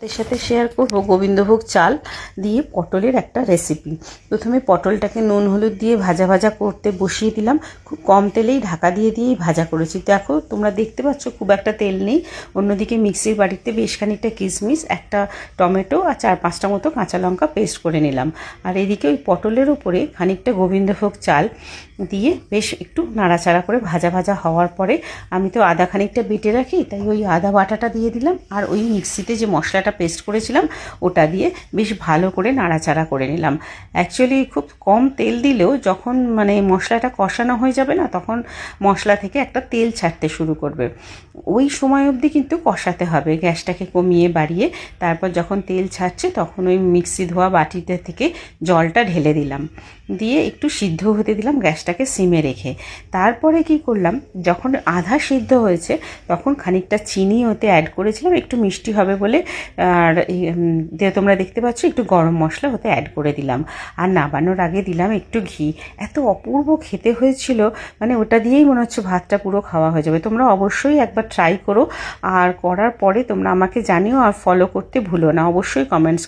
তোমাদের সাথে শেয়ার করব গোবিন্দভোগ চাল দিয়ে পটলের একটা রেসিপি। প্রথমে পটলটাকে নুন হলুদ দিয়ে ভাজা ভাজা করতে বসিয়ে দিলাম। খুব কম তেলেই ঢাকা দিয়েই ভাজা করেছি। দেখো তোমরা দেখতে পাচ্ছ খুব একটা তেল নেই। অন্যদিকে মিক্সির বাটিতে বেশ খানিকটা কিশমিশ, একটা টমেটো আর 4-5টা মতো কাঁচা লঙ্কা পেস্ট করে নিলাম। আর এদিকে ওই পটলের উপরে খানিকটা গোবিন্দভোগ চাল দিয়ে বেশ একটু নাড়াচাড়া করে ভাজা ভাজা হওয়ার পরে আমি তো আদা খানিকটা বেটে রাখি, তাই ওই আদা বাটাটা দিয়ে দিলাম। আর ওই মিক্সিতে যে মশলাটা পেস্ট করেছিলাম ওটা দিয়ে বেশ ভালো করে নাড়াচাড়া করে নিলাম। অ্যাকচুয়ালি খুব কম তেল দিলেও যখন মশলাটা কষানো হয়ে যাবে না, তখন মশলা থেকে একটা তেল ছাড়তে শুরু করবে। ওই সময় অবধি কিন্তু কষাতে হবে, গ্যাসটাকে কমিয়ে বাড়িয়ে। তারপর যখন তেল ছাড়ছে তখন ওই মিক্সি ধোয়া বাটিতে থেকে জলটা ঢেলে দিলাম, দিয়ে একটু সিদ্ধ হতে দিলাম গ্যাসটাকে সিমে রেখে। তারপরে কি করলাম, যখন আধা সিদ্ধ হয়েছে তখন খানিকটা চিনি ওতে অ্যাড করেছিলাম একটু মিষ্টি হবে বলে। আর তোমরা দেখতে পাচ্ছ একটু গরম মশলা ওতে অ্যাড করে দিলাম। আর নামানোর আগে দিলাম একটু ঘি। এত অপূর্ব খেতে হয়েছিল, ওটা দিয়েই মনে হচ্ছে ভাতটা পুরো খাওয়া হয়ে যাবে। তোমরা অবশ্যই একবার ট্রাই করো, আর করার পরে তোমরা আমাকে জানিও, আর ফলো করতে ভুলো না, অবশ্যই কমেন্টস